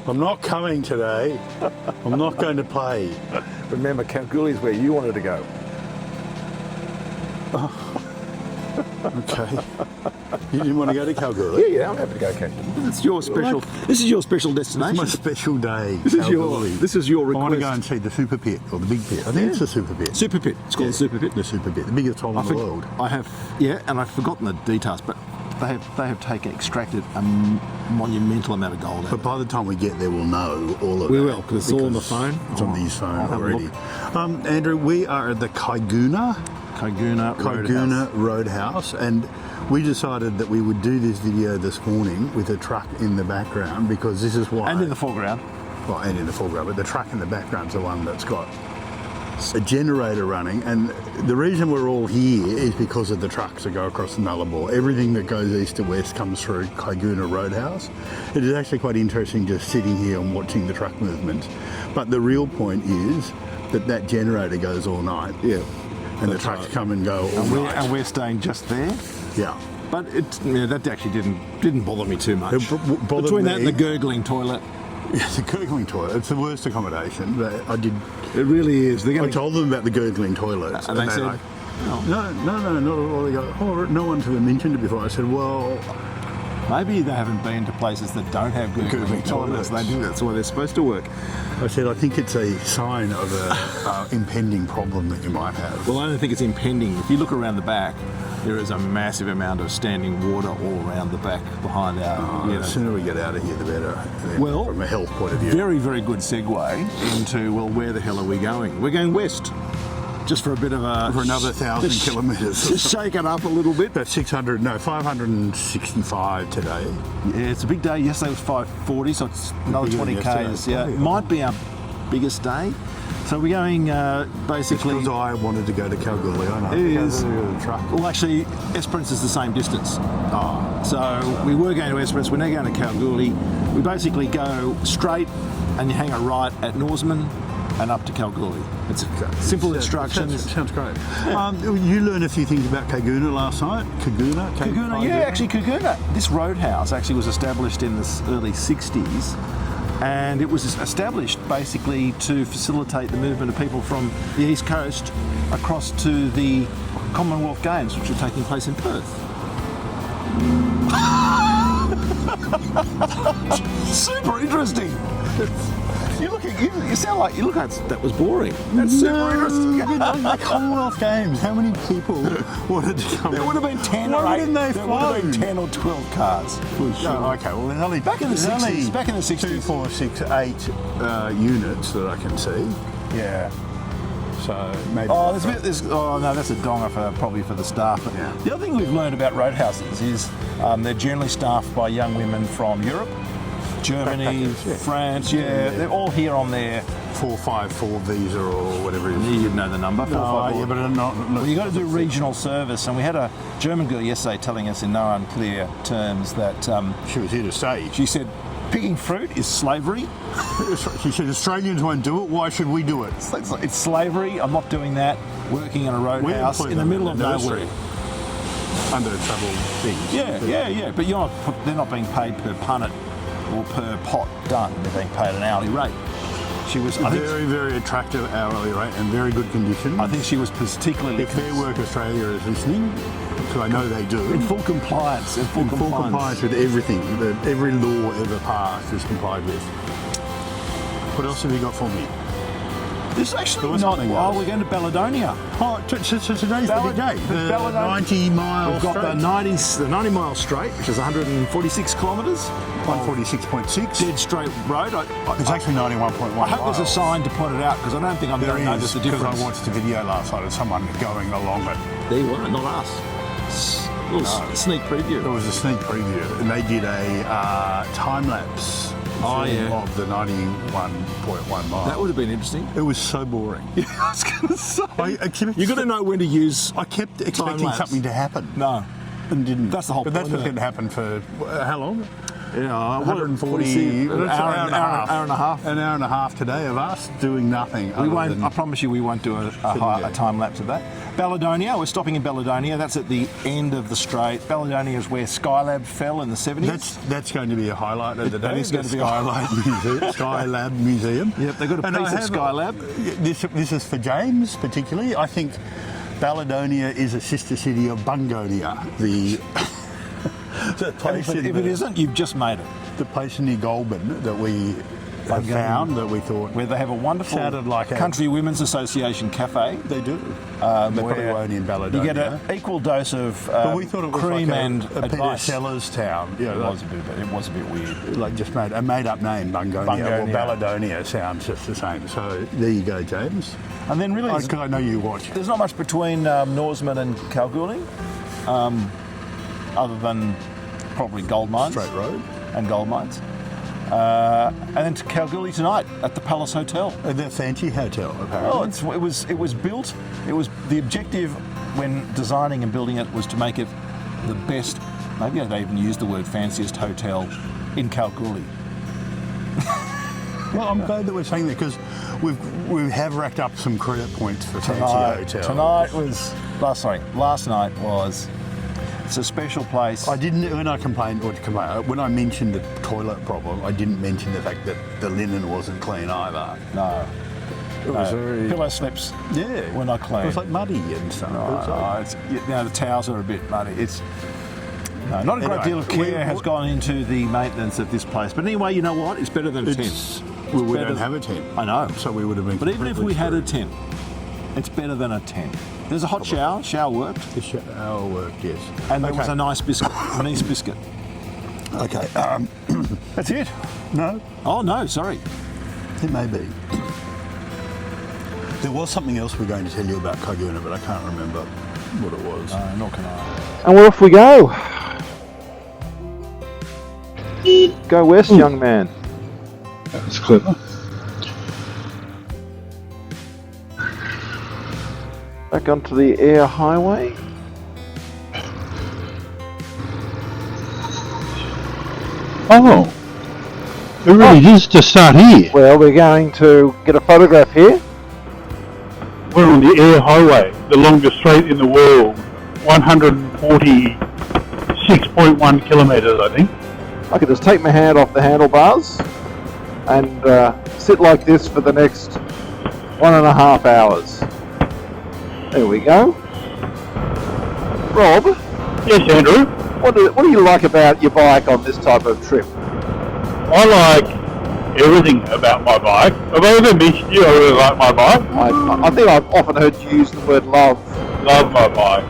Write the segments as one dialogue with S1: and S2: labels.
S1: I'm not coming today. I'm not going to play.
S2: Remember, Kalgoorlie is where you wanted to go.
S1: Okay. You didn't want to go to Kalgoorlie?
S2: Yeah, I'm happy to go Kalgoorlie. It's your special. This is your special destination.
S1: It's my special day.
S2: This is your request.
S1: I want to go and see the super pit, or the big pit. I think it's the super pit.
S2: Super pit. It's called the super pit.
S1: The super pit, the biggest hole in the world.
S2: And I've forgotten the details, but they have extracted a monumental amount of gold out.
S1: But by the time we get there, we'll know all of
S2: We
S1: that.
S2: will, because it's all on the phone.
S1: It's on his phone
S2: I'll have a
S1: already. Andrew, we are at the Caiguna Roadhouse, and we decided that we would do this video this morning with a truck in the background, because this is why.
S2: And in the foreground.
S1: Well, and in the foreground, but the truck in the background's the one that's got a generator running, and the reason we're all here is because of the trucks that go across the Nullarbor. Everything that goes east to west comes through Caiguna Roadhouse. It is actually quite interesting just sitting here and watching the truck movements. But the real point is that generator goes all night.
S2: Yeah.
S1: And the trucks come and go all night.
S2: And we're staying just there.
S1: Yeah.
S2: But that actually didn't bother me too much.
S1: Between
S2: that and the gurgling toilet.
S1: Yeah, the gurgling toilet. It's the worst accommodation. But
S2: It really is.
S1: I told them about the gurgling toilets,
S2: and they said,
S1: like, no, not at all. They go, oh, no one's ever mentioned it before. I said, well,
S2: maybe they haven't been to places that don't have gurgling toilets. They think that's why they're supposed to work.
S1: I said, I think it's a sign of a impending problem that you might have.
S2: Well, I don't think it's impending. If you look around the back, there is a massive amount of standing water all around the back behind our.
S1: The sooner we get out of here, the better.
S2: Well,
S1: from a health point of view.
S2: Very, very good segue into, well, where the hell are we going? We're going west. Just for a bit of a...
S1: For another 1,000 kilometres.
S2: Just shake it up a little bit.
S1: That's 565 today.
S2: Yeah, it's a big day. Yesterday was 540, so it's another 20 Ks. Yeah, it might be our biggest day. So we're going basically...
S1: Because I wanted to go to Kalgoorlie, I know.
S2: It is.
S1: The truck.
S2: Well, actually, Esperance is the same distance. So we were going to Esperance, we're now going to Kalgoorlie. We basically go straight and you hang a right at Norseman and up to Kalgoorlie. It's simple instructions.
S1: Sounds great. You learned a few things about Caiguna last night. Caiguna,
S2: Caiguna. This roadhouse actually was established in the early 60s, and it was established basically to facilitate the movement of people from the East Coast across to the Commonwealth Games, which are taking place in Perth. Super interesting. You sound like that was boring. That's super interesting.
S1: The Commonwealth Games. How many people wanted to come?
S2: There would have been 10
S1: Why
S2: or 8.
S1: didn't they
S2: There would have been 10 or 12 cars. For sure.
S1: Oh, okay, well there's only
S2: Back in the 60s. Back in the 60s.
S1: 2, 4, 6, 8 units that I can see.
S2: Yeah.
S1: So maybe.
S2: Oh, no, that's a donger probably for the staff. But
S1: yeah.
S2: The other thing we've learned about roadhouses is they're generally staffed by young women from Europe, Germany, France. Yeah, they're all here on their
S1: 454 visa or whatever it is.
S2: You'd know the number.
S1: Yeah, but not.
S2: Well, you've got to do regional service, and we had a German girl yesterday telling us in no unclear terms that
S1: she was here to stay.
S2: She said, picking fruit is slavery.
S1: She said, Australians won't do it, why should we do it?
S2: It's slavery, I'm not doing that. Working in a roadhouse in the middle of nowhere.
S1: Under travel things.
S2: Yeah. But they're not being paid per punnet or per pot done. They're being paid an hourly rate. She was
S1: very attractive hourly rate and very good condition.
S2: I think she was particularly...
S1: If Fair Work Australia is listening, because I know they do.
S2: In full compliance. In full
S1: compliance with everything. Every law ever passed is complied with. What else have you got for me?
S2: This is actually not... Oh, we're going to Balladonia.
S1: Oh, so today's the big day. The 90-mile
S2: We've got the 90-mile straight, which is 146 kilometres.
S1: 146.6.
S2: Dead straight road.
S1: It's actually 91.1
S2: I hope there's a sign to point it out, because I don't think I'm going to notice the difference.
S1: Because I watched a video last night of someone going along it.
S2: There you are, not us. A little sneak preview.
S1: It was a sneak preview, and they did a time-lapse of the 91.1 mile.
S2: That would have been interesting.
S1: It was so boring.
S2: Yeah, I was going to say.
S1: You've
S2: got to know when to use.
S1: I kept expecting something to happen.
S2: No.
S1: And didn't.
S2: That's the whole point.
S1: But that's what's going to happen for how long?
S2: Yeah,
S1: 140,
S2: an hour and a half.
S1: An hour and a half today of us doing nothing.
S2: We won't. I promise you, we won't do a time lapse of that. Balladonia. We're stopping in Balladonia. That's at the end of the strait. Balladonia is where Skylab fell in the 70s.
S1: That's going to be a highlight of the day.
S2: That is going to be
S1: Skylab Museum.
S2: Yep, they've got a piece of Skylab.
S1: This is for James particularly. I think Balladonia is a sister city of Bungonia, the place
S2: If it isn't, you've just made it.
S1: the place near Goulburn that we have found that we thought
S2: Where they have a wonderful
S1: sounded like
S2: Country Women's Association cafe.
S1: they do. They probably
S2: where
S1: won't in Balladonia.
S2: You get an equal dose of
S1: but we thought it was
S2: cream
S1: like
S2: and
S1: a Peter
S2: advice.
S1: Sellers town. You know,
S2: It was a bit weird.
S1: like just a made-up name, Bungonia. Well, Balladonia sounds just the same. So there you go, James.
S2: And then really,
S1: I know you watch.
S2: there's not much between Norseman and Kalgoorlie, other than probably gold mines.
S1: Straight road.
S2: And gold mines. And then to Kalgoorlie tonight at the Palace Hotel.
S1: The fancy hotel, apparently.
S2: Oh, it was built. It was the objective when designing and building it was to make it the best. Maybe they even used the word fanciest hotel in Kalgoorlie.
S1: Well, I'm glad that we're saying that because we have racked up some credit points for fancy hotels.
S2: Last night was. It's a special place.
S1: When I mentioned the toilet problem, I didn't mention the fact that the linen wasn't clean either.
S2: No.
S1: It was very...
S2: Pillow slips.
S1: Yeah.
S2: Were not clean.
S1: It was like muddy and stuff.
S2: The towels are a bit muddy. Not a great deal of care has gone into the maintenance of this place. But anyway, you know what? It's better than a tent.
S1: We don't have a tent.
S2: I know.
S1: So we would have been.
S2: But even if we had a tent, it's better than a tent. There's a hot shower. Shower worked.
S1: The shower worked, yes.
S2: And there was a nice biscuit. A nice biscuit.
S1: Okay.
S2: That's it.
S1: No?
S2: Oh, no, sorry.
S1: It may be. There was something else we're going to tell you about Caiguna, but I can't remember what it was.
S2: Nor can I.
S3: And we're off we go. Go west, young man.
S4: That's clever.
S3: Back onto the Eyre Highway.
S4: Oh, it really is to start here.
S3: Well, we're going to get a photograph here.
S4: We're on the Eyre Highway, the longest strait in the world, 146.1 kilometres, I think.
S3: I could just take my hand off the handlebars and sit like this for the next 1.5 hours. There we go. Rob?
S4: Yes, Andrew?
S3: What do you like about your bike on this type of trip?
S4: I like everything about my bike. Have I ever mentioned you I really like my bike?
S3: I think I've often heard you use the word love.
S4: Love my bike.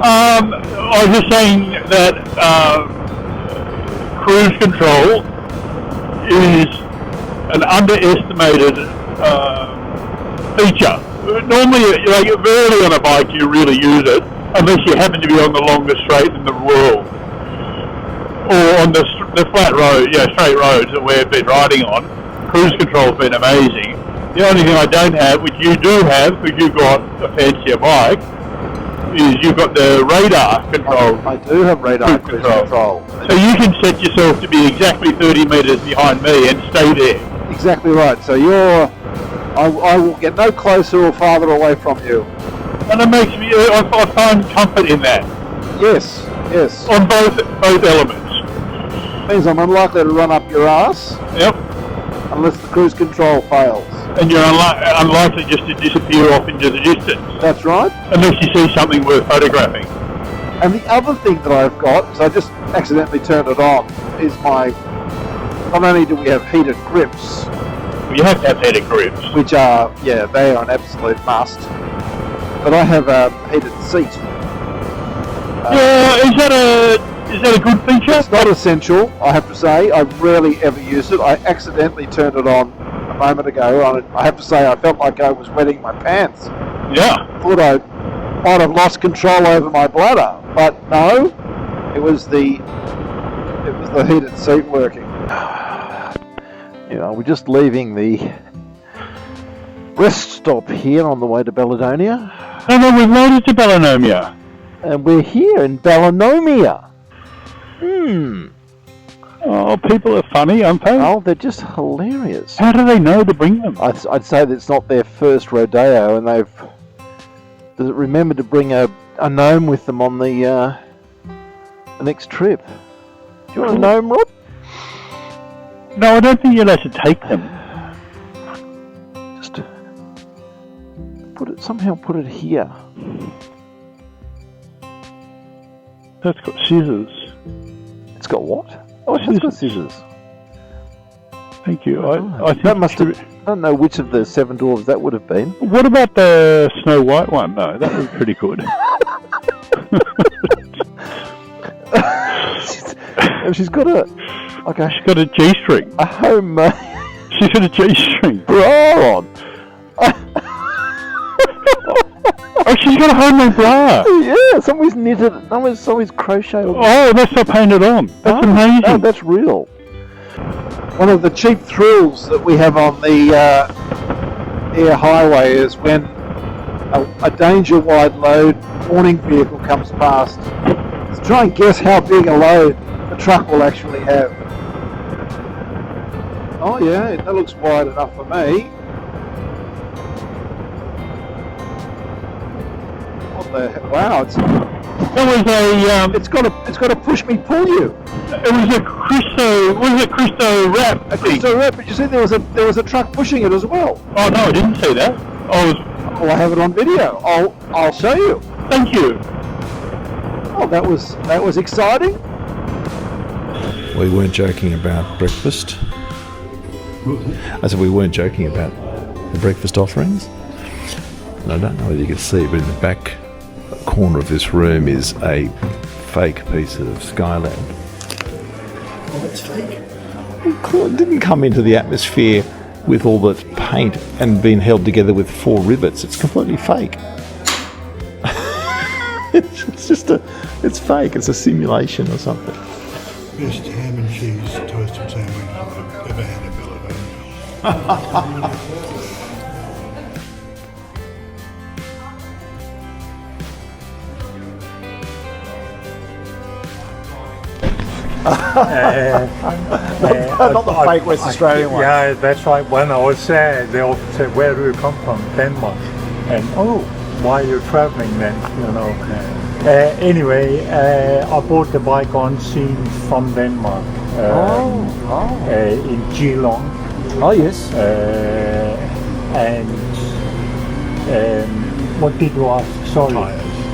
S4: I was just saying that cruise control is an underestimated feature. Normally, like rarely on a bike you really use it, unless you happen to be on the longest straight in the world, or on the flat road, straight roads that we've been riding on. Cruise control's been amazing. The only thing I don't have, which you do have, because you've got a fancier bike, is you've got the radar control.
S3: I do have radar cruise control.
S4: So you can set yourself to be exactly 30 metres behind me and stay there.
S3: Exactly right. So I will get no closer or farther away from you.
S4: And it makes me, I find comfort in that.
S3: Yes.
S4: On both elements.
S3: Means I'm unlikely to run up your ass.
S4: Yep.
S3: Unless the cruise control fails.
S4: And you're unlikely just to disappear off into the distance.
S3: That's right.
S4: Unless you see something worth photographing.
S3: And the other thing that I've got, so I just accidentally turned it on, is not only do we have heated grips.
S4: You have to have heated grips.
S3: Which are, they are an absolute must. But I have a heated seat.
S4: Is that a good feature?
S3: It's not essential, I have to say. I rarely ever use it. I accidentally turned it on a moment ago. I have to say I felt like I was wetting my pants.
S4: Yeah.
S3: Thought I might have lost control over my bladder, but no, it was the heated seat working. We're just leaving the rest stop here on the way to Balladonia.
S4: Oh no, we've made it to Balladonia.
S3: And we're here in Balladonia.
S4: Oh, people are funny, aren't they?
S3: Oh, they're just hilarious.
S4: How do they know to bring them?
S3: I'd say that it's not their first rodeo, and they've remembered to bring a gnome with them on the next trip. Do you want a gnome, Rob?
S4: No, I don't think you're allowed to take them.
S3: Just put it here.
S4: That's got scissors.
S3: It's got what? Oh, it's got scissors.
S4: Thank you. I think
S3: that must have. I don't know which of the 7 dwarves that would have been.
S4: What about the Snow White one? No, that was pretty good.
S3: She's got a
S4: She's got a G-string.
S3: A homemade.
S4: She's got a G-string.
S3: Bra on.
S4: Oh, she's got a homemade bra.
S3: Yeah, somebody's knitted. Somebody's crocheted.
S4: Oh, that's not painted on. That's amazing.
S3: No, that's real. One of the cheap thrills that we have on the Eyre highway is when a danger wide load warning vehicle comes past. Let's try and guess how big a load the truck will actually have. Oh yeah, that looks wide enough for me. What the hell? Wow, it's got a push me pull you.
S4: It was a Christo wrap?
S3: A Christo wrap, but you see there was a truck pushing it as well.
S4: Oh no, I didn't see that.
S3: Oh, I have it on video. I'll show you.
S4: Thank you.
S3: Oh, that was exciting.
S2: We weren't joking about breakfast. I said we weren't joking about the breakfast offerings. And I don't know whether you can see, but in the back corner of this room is a fake piece of Skylab.
S1: Oh, it's fake.
S2: It didn't come into the atmosphere with all the paint and been held together with 4 rivets. It's completely fake. It's fake. It's a simulation or something.
S1: Best ham and cheese toasted sandwich I've ever had at Balladonia.
S3: Not the fake West Australian one.
S5: Yeah, that's right. When I was there, they often said, "Where do you come from?" Denmark. And why are you traveling then? You know. Anyway, I bought the bike on scene from Denmark. In Geelong.
S3: Oh yes.
S5: And what did you ask? Sorry.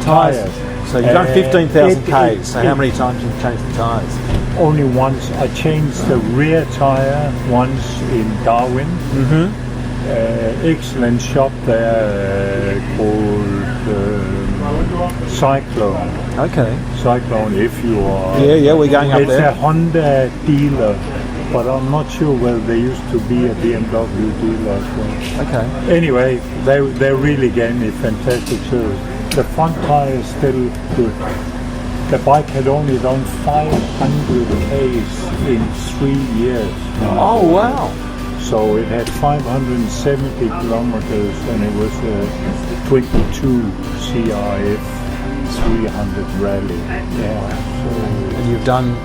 S3: Tires. So you've done 15,000 Ks. So how many times have you changed the tyres?
S5: Only once. I changed the rear tyre once in Darwin.
S3: Mm-hmm.
S5: Excellent shop there called Cyclone.
S3: Okay.
S5: Cyclone, if you are.
S3: Yeah, we're going up
S5: it's
S3: there.
S5: It's a Honda dealer, but I'm not sure whether they used to be a BMW dealer as well.
S3: Okay.
S5: Anyway, they really gave me fantastic service. The front tyre is still good. The bike had only done 500 Ks in 3 years.
S3: Oh wow.
S5: So it had 570 kilometers and it was a 22 CRF 300 rally. Yeah.
S3: And you've done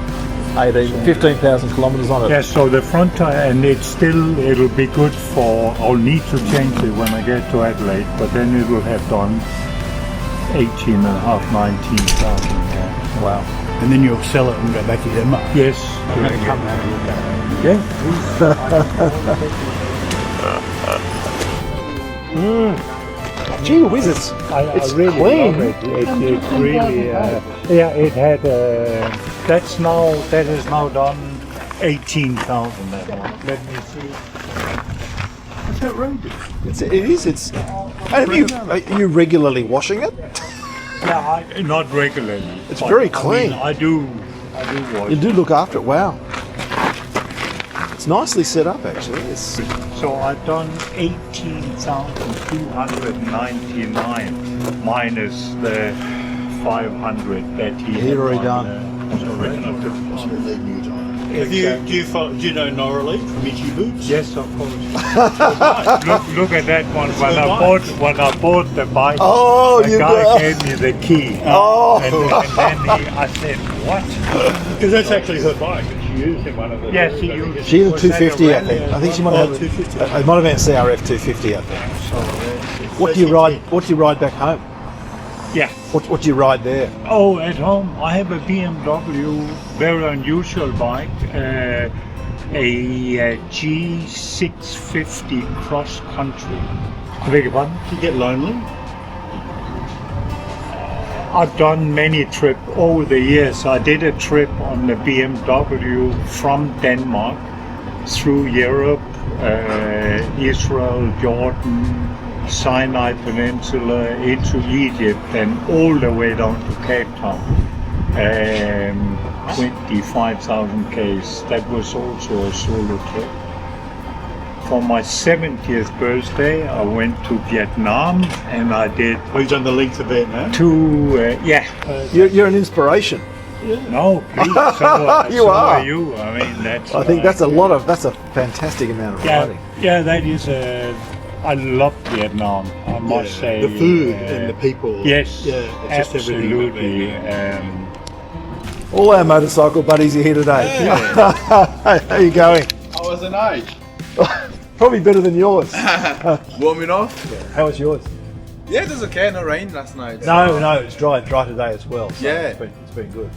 S3: 15,000 kilometers on it.
S5: Yeah, so the front tire, and it'll be good for, I'll need to change it when I get to Adelaide, but then it will have done 19,000. Yeah.
S3: Wow.
S1: And then you'll sell it and go back to Denmark.
S5: Yes.
S1: You're going to come and have a look at it.
S5: Yeah.
S3: Gee whiz, it's
S5: really
S3: clean.
S5: love it. It's really, it had, that is now done 18,000 that one. Let me see.
S1: It's outrageous.
S3: It is. Are you regularly washing it?
S5: Yeah, not regularly.
S3: It's very clean.
S5: I do wash.
S3: You do look after it. Wow. It's nicely set up, actually.
S5: So I've done 18,299 minus the 500 that he
S3: already done.
S1: Do you know Norley from Itchy Boots?
S5: Yes, of course. look at that one. When I bought the bike, the guy gave me the key. And then I said, "What?"
S1: Because that's actually her bike.
S5: used in one of the...
S6: Yes, he used.
S2: She had a
S5: Was that
S2: 250, I
S5: a
S2: think.
S5: rally
S2: I think she
S5: or-
S2: might have.
S5: oh, 250.
S2: It might have been a CRF 250, I think. What do you ride? What do you ride back home?
S6: Yeah.
S2: What do you ride there?
S6: Oh, at home I have a BMW, very unusual bike, a G650 cross country. I beg your pardon?
S5: Do you get lonely?
S6: I've done many trips over the years. I did a trip on the BMW from Denmark through Europe, Israel, Jordan, Sinai Peninsula, into Egypt, and all the way down to Cape Town. 25,000 Ks. That was also a solo trip. For my 70th birthday, I went to Vietnam, and I did
S5: Oh, you've done the length of Vietnam?
S2: You're an inspiration.
S6: No, please,
S2: You
S6: so
S2: are.
S6: you. I mean, that's.
S2: I think that's a fantastic amount of riding.
S6: Yeah, that is I love Vietnam. I must say.
S5: The food and the people.
S6: Yes,
S5: Yeah, it's just everything about
S6: absolutely.
S2: All our motorcycle buddies are here today. How are you going?
S7: I was an age.
S2: Probably better than yours.
S7: Warming off?
S2: How was yours?
S7: Yeah, it was okay. No rain last night.
S2: No, it's dry today as well. So
S7: Yeah.
S2: it's been good.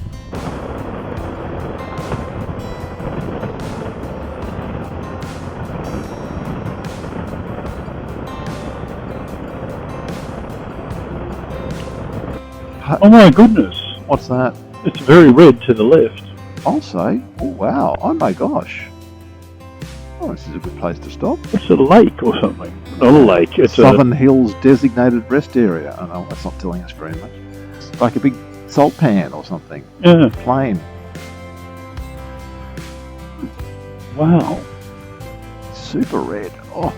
S4: Oh my goodness,
S8: What's that?
S4: it's very red to the left.
S8: I'll say. Oh wow! Oh my gosh! Oh, this is a good place to stop.
S4: It's a lake or something. Not a lake, it's
S8: Southern Hills Designated Rest Area. Oh no, that's not telling us very much. Like a big salt pan or something.
S4: a... Yeah,
S8: Plain.
S4: wow.
S8: Super red. Oh.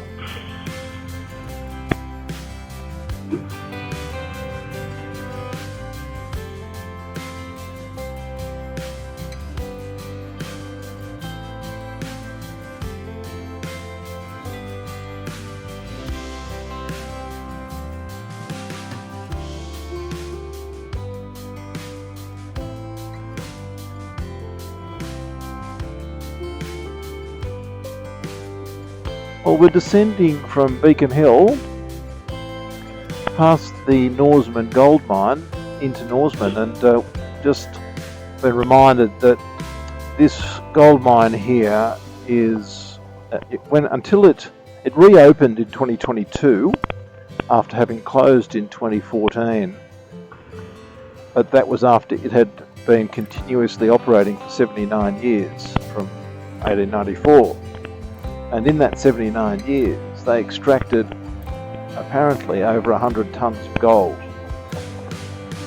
S8: Well, we're descending from Beacon Hill past the Norseman gold mine into Norseman, and just been reminded that this gold mine here is until it reopened in 2022 after having closed in 2014, but that was after it had been continuously operating for 79 years from 1894. And in that 79 years, they extracted apparently over 100 tons of gold.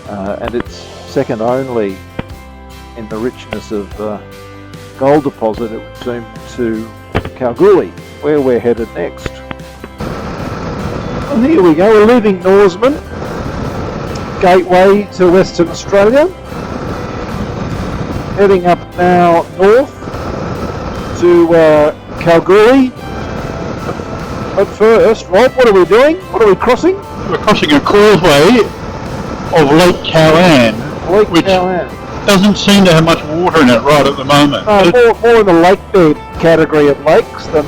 S8: And it's second only in the richness of gold deposit, it would seem, to Kalgoorlie, where we're headed next. And here we go, we're leaving Norseman, gateway to Western Australia. Heading up now north to Kalgoorlie. But first, Rob, what are we doing? What are we crossing?
S4: We're crossing a causeway of Lake Cowan,
S8: Lake
S4: which
S8: Cowan.
S4: doesn't seem to have much water in it right at the moment.
S8: More in the lake bed category of lakes than,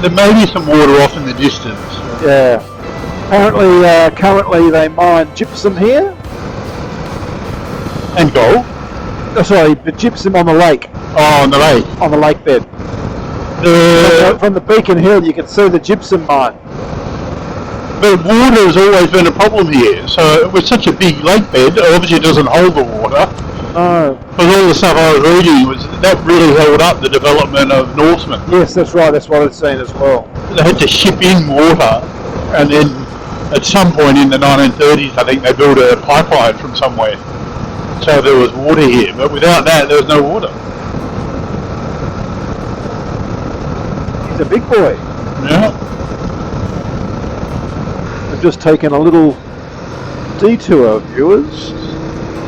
S4: There may be some water off in the distance.
S8: yeah. Apparently, currently they mine gypsum here.
S4: And gold.
S8: Oh, sorry, but gypsum on the lake,
S4: Oh, on the lake.
S8: on the lake bed. From the Beacon Hill, you can see the gypsum mine.
S4: But water has always been a problem here. So with such a big lake bed, it obviously doesn't hold the water.
S8: No.
S4: But all the stuff I was reading was that really held up the development of Norseman.
S8: Yes, that's right. That's what I'd seen as well.
S4: They had to ship in water, and then at some point in the 1930s, I think they built a pipeline from somewhere. So there was water here, but without that, there was no water.
S8: He's a big boy.
S4: Yeah.
S8: We've just taken a little detour, viewers.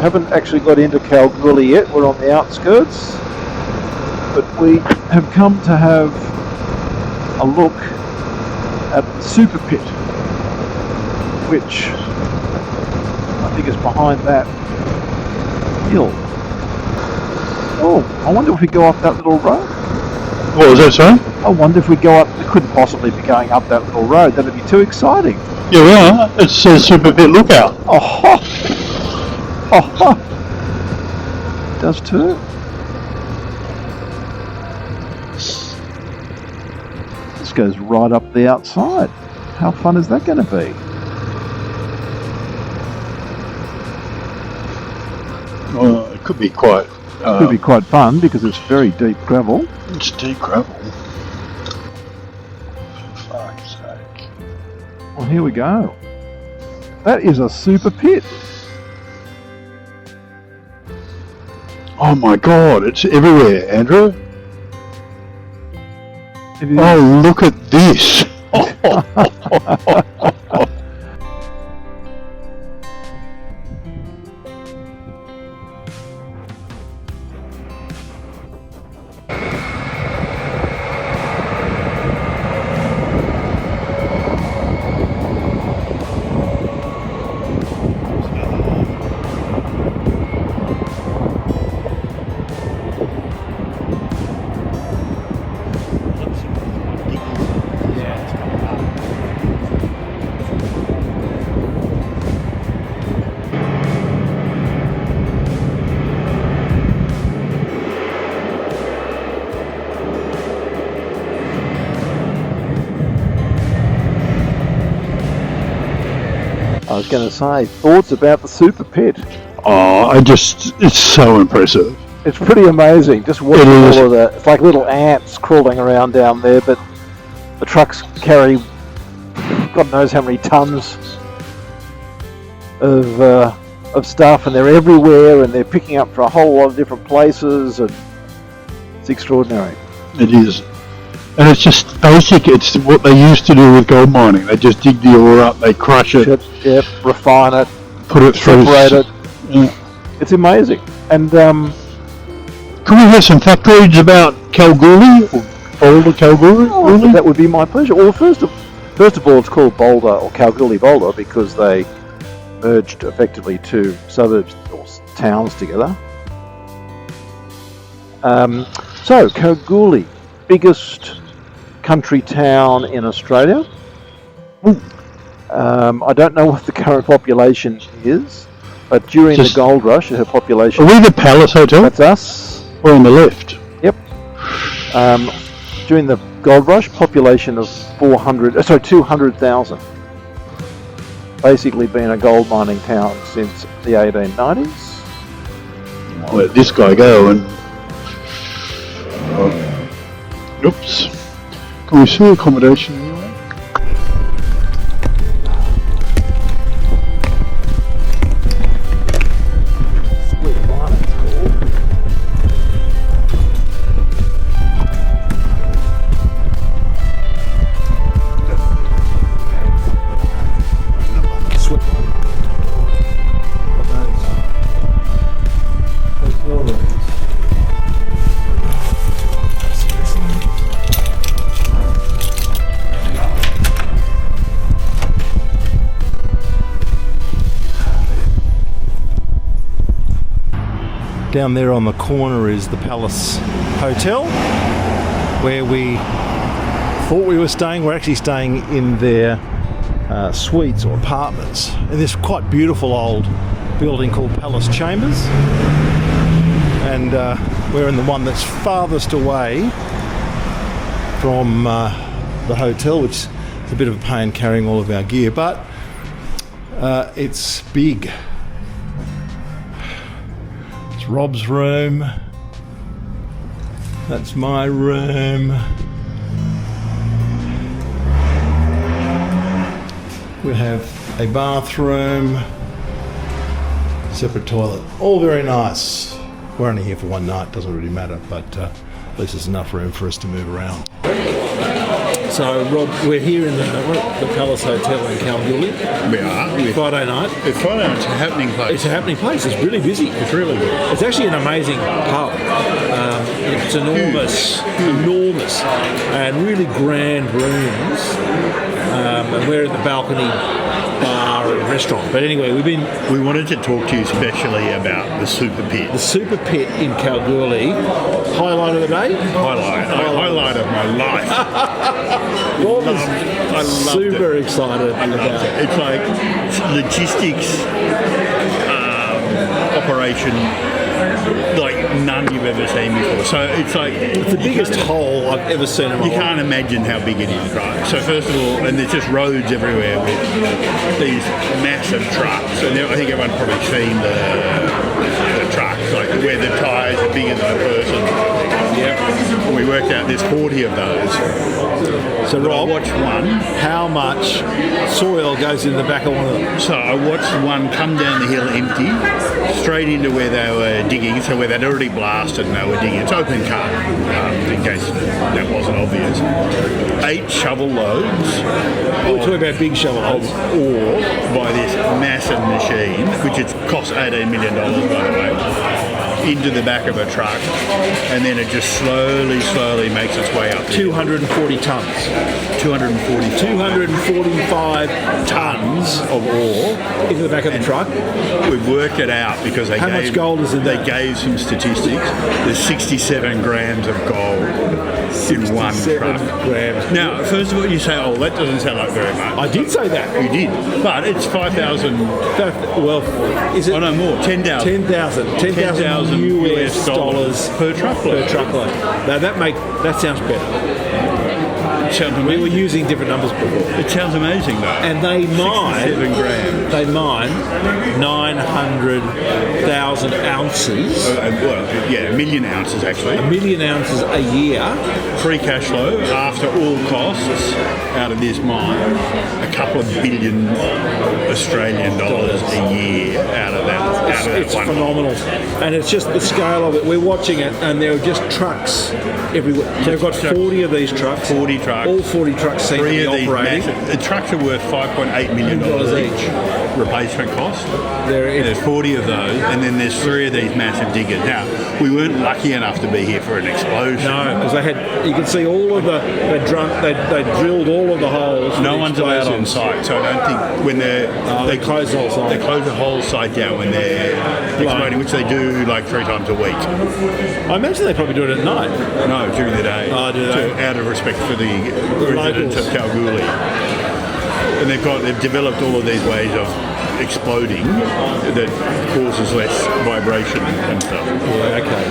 S8: Haven't actually got into Kalgoorlie yet. We're on the outskirts. But we have come to have a look at the super pit, which I think is behind that hill. Oh, I wonder if we go up that little road.
S4: What was that, sorry?
S8: I wonder if we go up. We couldn't possibly be going up that little road. That'd be too exciting.
S4: Yeah, we are. It says Super Pit Lookout.
S8: Oh, oh, it does too. This goes right up the outside. How fun is that going to be?
S4: Well, it could be quite...
S8: Could be quite fun because it's very deep gravel.
S4: It's deep gravel. For fuck's sake.
S8: Well, here we go. That is a super pit.
S4: Oh my god, it's everywhere, Andrew.
S8: It is.
S4: Oh, look at this.
S8: I was going to say, thoughts about the super pit.
S4: Oh, it's so impressive.
S8: It's pretty amazing. Just watching all of the, it's like little ants crawling around down there, but the trucks carry God knows how many tons of stuff, and they're everywhere, and they're picking up from a whole lot of different places, and it's extraordinary.
S4: It is. And it's just basic. It's what they used to do with gold mining. They just dig the ore up, they crush it,
S8: Yep, refine it,
S4: put it through,
S8: separate it.
S4: Yeah.
S8: It's amazing. And
S4: can we have some factoids about Kalgoorlie or Boulder, Kalgoorlie? Really?
S8: that would be my pleasure. Well, first of all, it's called Boulder or Kalgoorlie Boulder because they merged effectively two suburbs or towns together. So Kalgoorlie, biggest country town in Australia. I don't know what the current population is, but during the gold rush, it had population.
S4: Are we the Palace Hotel?
S8: That's us.
S4: We're on the left.
S8: Yep. During the gold rush, population of 200,000. Basically been a gold mining town since the 1890s.
S4: I'll let this guy go and... oops. Can we see accommodation anyway?
S2: Down there on the corner is the Palace Hotel, where we thought we were staying. We're actually staying in their suites or apartments in this quite beautiful old building called Palace Chambers, and we're in the one that's farthest away from the hotel, which is a bit of a pain carrying all of our gear, but it's big. Rob's room, that's my room. We have a bathroom, separate toilet, all very nice. We're only here for one night, doesn't really matter, but at least there's enough room for us to move around. So Rob, we're here in the Palace Hotel in Kalgoorlie.
S1: We are.
S2: Friday night.
S1: It's Friday night. It's a happening place.
S2: It's a happening place. It's really busy. It's really good. It's actually an amazing pub. It's enormous, and really grand rooms. And we're at the balcony bar bar and restaurant. But anyway,
S1: We wanted to talk to you especially about the super pit.
S2: the super pit in Kalgoorlie. Highlight of the day.
S1: Highlight of my life.
S2: Rob is
S1: I loved
S2: super
S1: it.
S2: excited
S1: I loved
S2: about
S1: it. It's like logistics operation like none you've ever seen before. So it's like
S2: It's the biggest hole I've ever seen in my
S1: you
S2: life.
S1: can't imagine how big it is, right? So first of all, and there's just roads everywhere with these massive trucks, and I think everyone's probably seen the trucks, like where the tyres are bigger than a person.
S2: Yeah.
S1: And we worked out there's 40 of those.
S2: So
S1: But I
S2: Rob,
S1: watched one.
S2: how much soil goes in the back of one of them?
S1: So I watched one come down the hill empty, straight into where they were digging, so where they'd already blasted and they were digging. It's open cut, in case that wasn't obvious. 8 shovel loads
S2: We're talking about big shovel
S1: of
S2: holes.
S1: ore by this massive machine, which it cost $18 million, by the way, into the back of a truck, and then it just slowly makes its way up.
S2: 240 tonnes.
S1: 240.
S2: 245 tonnes of ore into the back of the truck.
S1: We've worked it out because
S2: How much gold is in
S1: they
S2: that?
S1: gave some statistics. There's 67 grams of gold in one
S2: 67
S1: truck.
S2: grams.
S1: Now, first of all, you say, oh, that doesn't sound like very much.
S2: I did say that.
S1: You did. But it's 5,000,
S2: Well, is it?
S1: oh no, more, 10,000.
S2: 10,000 US dollars
S1: per truckload.
S2: per truckload. Now that sounds better.
S1: It sounds
S2: We were
S1: amazing.
S2: using different numbers before.
S1: It sounds amazing though.
S2: And they mine
S1: 67 grams.
S2: 900,000 ounces,
S1: Well, yeah, 1 million ounces actually.
S2: 1 million ounces a year.
S1: Free cash flow after all costs out of this mine, a couple of billion Australian dollars a year out of that.
S2: It's
S1: one
S2: phenomenal, and it's just the scale of it. We're watching it, and there are just trucks everywhere. So they've got 40 of these trucks.
S1: 40 trucks.
S2: All 40 trucks seem to
S1: Three
S2: be
S1: of these
S2: operating.
S1: massive, the trucks are worth $5.8 million each, replacement cost. There's 40 of those, and then there's 3 of these massive diggers. Now, we weren't lucky enough to be here for an explosion.
S2: No, because you can see all of they drilled all of the holes.
S1: No
S2: for
S1: ones allowed on
S2: explosions.
S1: site, so I don't think when
S2: they close the whole site.
S1: They close the whole site down when they're exploding, which they do like 3 times a week.
S2: I imagine they probably do it at night.
S1: No, during the day.
S2: Oh, do they?
S1: Out of respect for the residents of Kalgoorlie. And they've developed all of these ways of exploding that causes less vibration and stuff.
S2: Yeah, okay.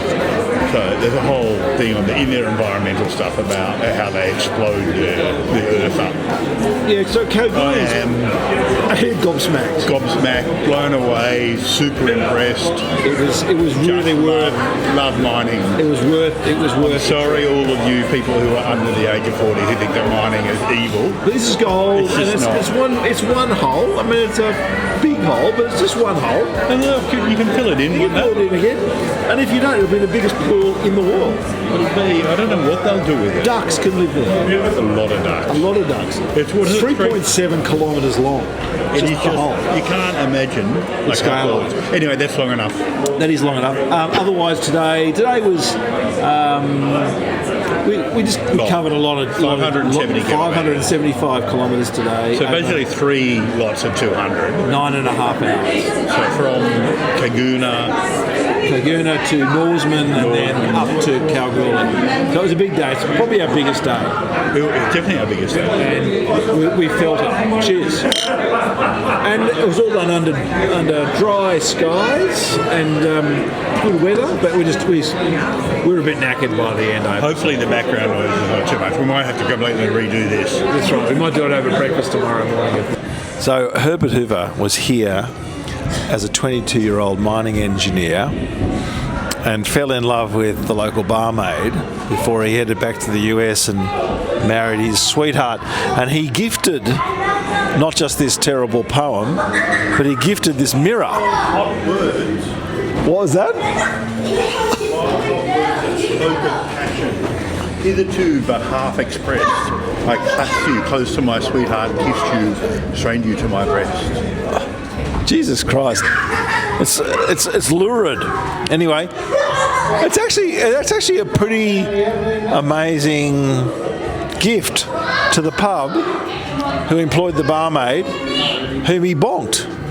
S1: So there's a whole thing in their environmental stuff about how they explode the earth up.
S2: Yeah, so Kalgoorlie
S1: I am
S2: gobsmacked.
S1: blown away, super impressed.
S2: It was really worth.
S1: Love mining.
S2: It was worth.
S1: Sorry, all of you people who are under the age of 40 who think that mining is evil.
S2: This is gold,
S1: It's
S2: and
S1: just not.
S2: it's one hole. I mean, it's a big hole, but it's just one hole.
S1: And look, you can fill it in.
S2: You can
S1: wouldn't
S2: fill it in again, and if you don't, it'll be the biggest pool in the world.
S1: It'll be, I don't know what they'll do with it.
S2: Ducks can live there.
S1: A lot of ducks.
S2: A lot of ducks.
S1: It's what is it,
S2: 3.7 kilometres long.
S1: It
S2: Just
S1: is
S2: the hole.
S1: you can't imagine like
S2: scale
S1: how
S2: of
S1: cool. Anyway, that's long enough.
S2: That is long enough. Otherwise, today was. We covered a lot of
S1: 570
S2: 575 kilometres today.
S1: So basically 3 lots of 200.
S2: 9.5 hours.
S1: So from
S2: Caiguna to Norseman and then up to Kalgoorlie. So it was a big day. It's probably our biggest day.
S1: It was definitely our biggest day.
S2: And we felt it. Cheers. And it was all done under dry skies and good weather, but we were a bit knackered by the end.
S1: Hopefully the background noise is not too much. We might have to completely redo this.
S2: That's right. We might do it over breakfast tomorrow morning. So Herbert Hoover was here as a 22-year-old mining engineer and fell in love with the local barmaid before he headed back to the US and married his sweetheart. And he gifted not just this terrible poem, but he gifted this mirror.
S1: Hot words.
S2: What was that?
S1: Hitherto but half expressed, I clasped you close to my sweetheart, kissed you, strained you to my breast.
S2: Jesus Christ. It's lurid. Anyway, that's actually a pretty amazing gift to the pub who employed the barmaid, whom he bonked.